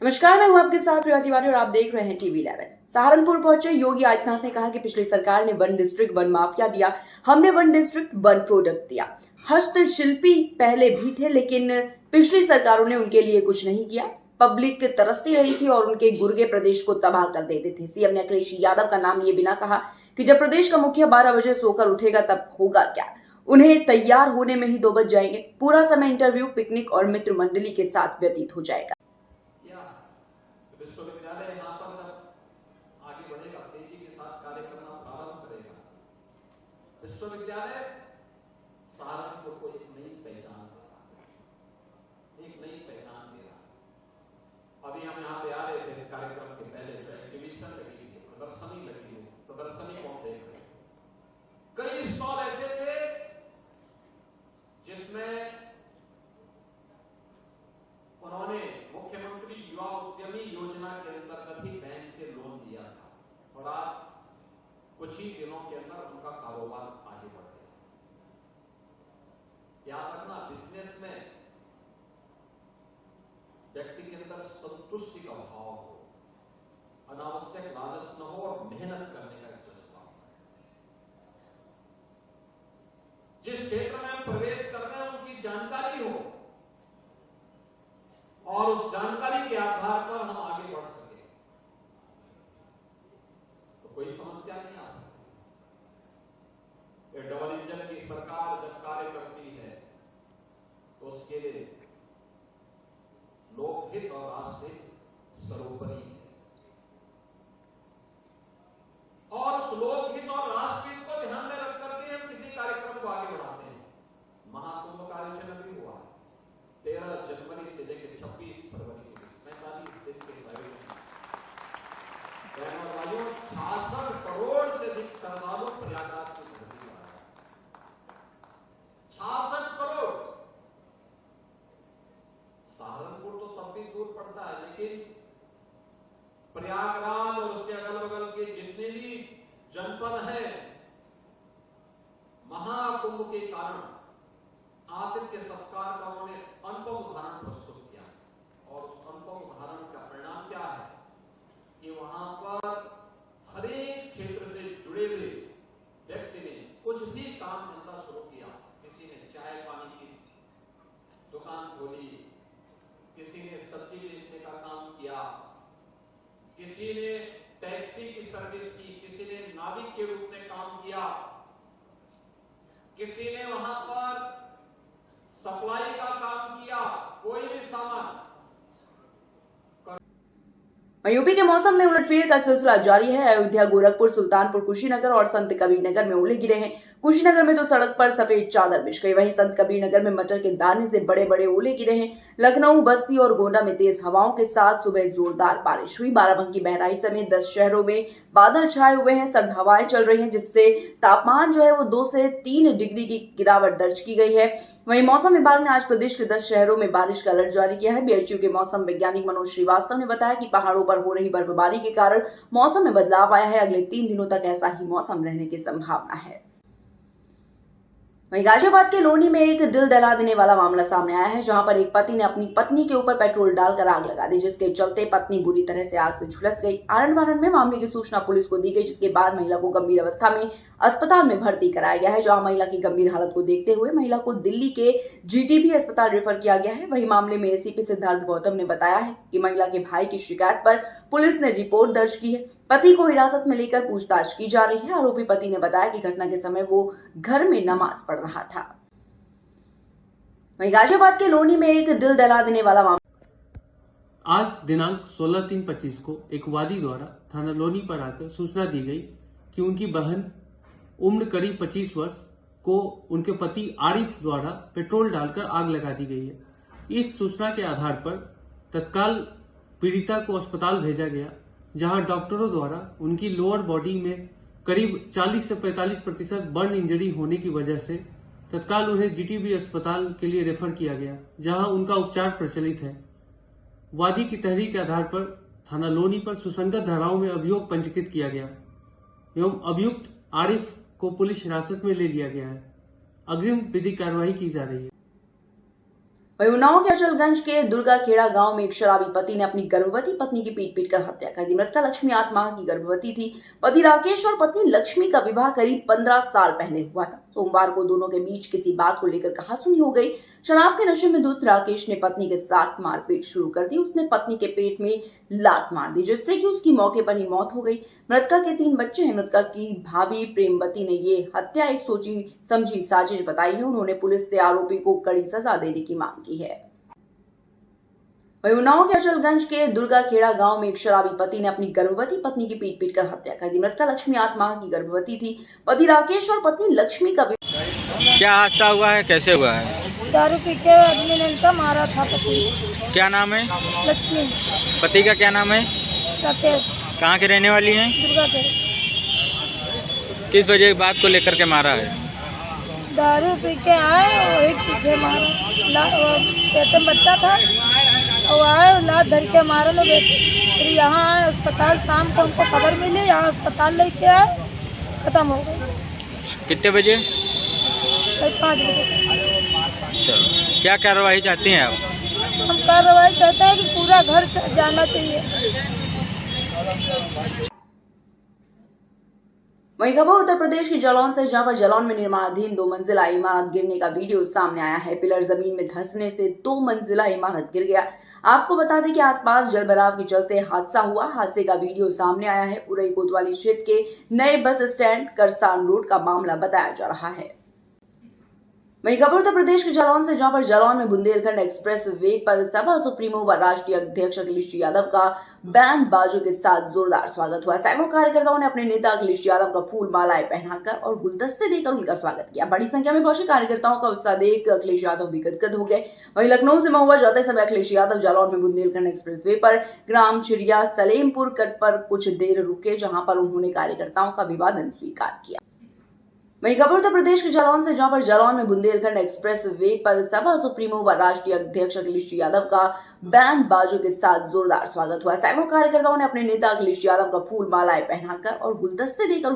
नमस्कार, मैं हूं आपके साथ प्रिया तिवारी और आप देख रहे हैं टीवी11। सहारनपुर पहुंचे योगी आदित्यनाथ ने कहा कि पिछली सरकार ने वन डिस्ट्रिक्ट वन माफिया दिया, हमने वन डिस्ट्रिक्ट वन प्रोडक्ट दिया। हस्तशिल्पी पहले भी थे, लेकिन पिछली सरकारों ने उनके लिए कुछ नहीं किया। पब्लिक तरसती रही थी और उनके गुर्गे प्रदेश को तबाह कर देते थे। सीएम ने अखिलेश यादव का नाम लिए बिना कहा कि जब प्रदेश का मुखिया 12 बजे सोकर उठेगा तब होगा क्या, उन्हें तैयार होने में ही 2 बज जाएंगे। पूरा समय इंटरव्यू, पिकनिक और मित्र मंडली के साथ व्यतीत हो जाएगा। विश्वविद्यालय यहाँ पर जब आगे बढ़ेगा, तेजी के साथ कार्य करना प्रारंभ करेगा, विश्वविद्यालय सहारनपुर को एक नई पहचान दे रहा है, एक नई पहचान दे रहा है। अभी हम यहाँ पे आ रहे थे, इस कार्यक्रम के पहले जो एग्जीबिशन लगी थी, प्रदर्शनी लगी है, प्रदर्शनी को हम देख रहे थे। कई स्टॉल ऐसे थे जिसमें उन्होंने मुख्यमंत्री युवा उद्यमी योजना के अंतर्गत ही बैंक से लोन लिया था और आज कुछ ही दिनों के अंदर उनका कारोबार आगे बढ़ गया। याद रखना, बिजनेस में व्यक्ति के अंदर संतुष्टि का भाव हो, अनावश्यक लालच न हो और मेहनत करने का एक जज्बा हो। जिस क्षेत्र में हम प्रवेश कर रहे हैं उनकी जानकारी हो और उस जानकारी के आधार पर हम आगे बढ़ सके तो कोई समस्या नहीं आ सकती। ये डबल इंजन की सरकार जब कार्य करती है तो उसके लिए लोकहित और राष्ट्रहित सर्वोपरि है और उस लोकहित और राष्ट्रहित को ध्यान में रख करके हम किसी कार्यक्रम को आगे बढ़ाते हैं। महाकुंभ का आयोजन अभी हुआ 13 जनवरी से लेकर 26 फरवरी के बीच 45 दिन के आयोजन। 66 करोड़ से अधिक श्रद्धालु प्रयागराज की धरती पर आए। 66 करोड़। सहारनपुर तो तब भी दूर पड़ता है, लेकिन प्रयागराज और उसके अगल बगल के जितने भी जनपद हैं, महाकुंभ के कारण आतिथ्य सत्कार का उन्होंने अनुपम उदाहरण प्रस्तुत किया और उस अनुपम उदाहरण का परिणाम क्या है कि वहां पर हर एक क्षेत्र से जुड़े हुए व्यक्ति ने कुछ भी काम धंधा शुरू किया। किसी ने चाय पानी की दुकान खोली, किसी ने सब्जी बेचने का काम किया, किसी ने टैक्सी की सर्विस की, किसी ने नाविक के रूप में काम किया, किसी ने वहां पर सप्लाई का काम किया। कोई भी सामान। यूपी के मौसम में उलटफेर का सिलसिला जारी है। अयोध्या, गोरखपुर, सुल्तानपुर, कुशीनगर और संत कबीरनगर में ओले गिरे हैं। कुशीनगर में तो सड़क पर सफेद चादर बिछ गई, वहीं संत कबीरनगर में मटर के दाने से बड़े बड़े ओले गिरे हैं। लखनऊ, बस्ती और गोंडा में तेज हवाओं के साथ सुबह जोरदार बारिश हुई। बाराबंकी, बहराइच समेत 10 शहरों में बादल छाए हुए हैं। सर्द हवाएं चल रही हैं, जिससे तापमान जो है वो 2 से 3 डिग्री की गिरावट दर्ज की गई है। वहीं मौसम विभाग ने आज प्रदेश के 10 शहरों में बारिश का अलर्ट जारी किया है। बीएचयू के मौसम वैज्ञानिक मनोज श्रीवास्तव ने बताया कि पहाड़ों पर हो रही बर्फबारी के कारण मौसम में बदलाव आया है। अगले 3 दिनों तक ऐसा ही मौसम रहने की संभावना है। वहीं गाजियाबाद के लोनी में एक दिल दहला देने वाला मामला सामने आया है, जहां पर एक पति ने अपनी पत्नी के ऊपर पेट्रोल डालकर आग लगा दी, जिसके चलते पत्नी बुरी तरह से आग से झुलस गई। आनंद फानन में मामले की सूचना पुलिस को दी गई, जिसके बाद महिला को गंभीर अवस्था में अस्पताल में भर्ती कराया गया है, जहां महिला की गंभीर हालत को देखते हुए महिला को दिल्ली के जीटीबी अस्पताल रेफर किया गया है। वहीं मामले में एसीपी सिद्धार्थ गौतम ने बताया है कि महिला के भाई की शिकायत पर पुलिस ने रिपोर्ट दर्ज की है। पति को हिरासत में लेकर पूछताछ की जा रही है। आरोपी पति ने बताया कि घटना के समय वो घर में नमाज पढ़ रहा था। वहीं गाजियाबाद के लोनी में एक दिल दहला देने वाला मामला आज दिनांक 16/3/25 को एक वादी द्वारा थाना लोनी पर आकर सूचना दी गई कि उनकी बहन उम्र करीब 25 वर्ष को उनके पति आरिफ द्वारा पेट्रोल डालकर आग लगा दी गई है। इस सूचना के आधार पर तत्काल पीड़िता को अस्पताल भेजा गया, जहां डॉक्टरों द्वारा उनकी लोअर बॉडी में करीब 40 से 45% बर्न इंजरी होने की वजह से तत्काल उन्हें जीटीबी अस्पताल के लिए रेफर किया गया, जहां उनका उपचार प्रचलित है। वादी की तहरीर के आधार पर थाना लोनी पर सुसंगत धाराओं में अभियोग पंजीकृत किया गया एवं अभियुक्त आरिफ को पुलिस हिरासत में ले लिया गया है। अग्रिम विधिक कार्रवाई की जा रही है। वहीं उन्नाव के अचलगंज के दुर्गाखेड़ा गांव में एक शराबी पति ने अपनी गर्भवती पत्नी की पीट कर हत्या कर दी। मृतका लक्ष्मी 8 माह की गर्भवती थी। पति राकेश और पत्नी लक्ष्मी का विवाह करीब 15 साल पहले हुआ था। सोमवार को दोनों के बीच किसी बात को लेकर कहासुनी हो गई। शराब के नशे में धुत राकेश ने पत्नी के साथ मारपीट शुरू कर दी। उसने पत्नी के पेट में लात मार दी, जिससे कि उसकी मौके पर ही मौत हो गई। मृतका के 3 बच्चे हैं। मृतका की भाभी प्रेमवती ने ये हत्या एक सोची समझी साजिश बताई है। उन्होंने पुलिस से आरोपी को कड़ी सजा देने की मांग की है। वहीं उन्नाव के अचलगंज के दुर्गाखेड़ा गांव में एक शराबी पति ने अपनी गर्भवती पत्नी की पीट कर हत्या कर दी। मृतका लक्ष्मी 8 माह की गर्भवती थी। पति राकेश और पत्नी लक्ष्मी का क्या हादसा हुआ है, कैसे हुआ है? दारू पी के आदमी ने इनका मारा था पति। क्या नाम है? लक्ष्मी। पति का क्या नाम है? राकेश। कहाँ के रहने वाली हैं? दुर्गा के। किस वजह की बात को लेकर के मारा है? दारू पी के आए और एक पीछे मारा। पेट में बच्चा था और आए लात धर के मारा लोग। फिर यहाँ आए अस्पताल, शाम को हमको खबर मिली, यहाँ अस्पताल लेके आए, खत्म हो गई। कितने बजे? 5 बजे। अच्छा, क्या कार्रवाई चाहती हैं आप? हम कार्रवाई चाहते हैं कि पूरा घर जाना चाहिए। वहीं खबर उत्तर प्रदेश के जालौन से, जहां पर जालौन में निर्माणाधीन 2 मंजिला इमारत गिरने का वीडियो सामने आया है। पिलर जमीन में धंसने से 2 मंजिला इमारत गिर गया। आपको बता दें कि आसपास जलभराव के चलते हादसा हुआ। हादसे का वीडियो सामने आया है। उरई कोतवाली क्षेत्र के नए बस स्टैंड करसान रोड का मामला बताया जा रहा है। वहीं खबर उत्तर प्रदेश के जालौन से, जहां पर जालौन में बुंदेलखंड एक्सप्रेस वे पर सपा सुप्रीमो व राष्ट्रीय अध्यक्ष अखिलेश यादव का बैंड बाजों के साथ जोरदार स्वागत हुआ। सैकड़ों कार्यकर्ताओं ने अपने नेता अखिलेश यादव का फूल मालाएं पहनाकर और गुलदस्ते देकर उनका स्वागत किया। बड़ी संख्या में पहुंचे कार्यकर्ताओं का उत्साह देख अखिलेश यादव भी गदगद हो गए। वहीं लखनऊ से महुआ जाते समय अखिलेश यादव जालौन में बुंदेलखंड एक्सप्रेस वे पर ग्राम चिड़िया सलेमपुर कट पर कुछ देर रुके, जहां पर उन्होंने कार्यकर्ताओं का अभिवादन स्वीकार किया। वहीं खबर उत्तर प्रदेश के जालौन से, जहां पर जालौन में बुंदेलखंड एक्सप्रेस वे पर सपा सुप्रीमो व राष्ट्रीय अध्यक्ष अखिलेश यादव का बैंड बाजों के साथ जोरदार स्वागत हुआ। सैकड़ों कार्यकर्ताओं ने अपने नेता अखिलेश यादव का फूल मालाएं पहनाकर और गुलदस्ते देकर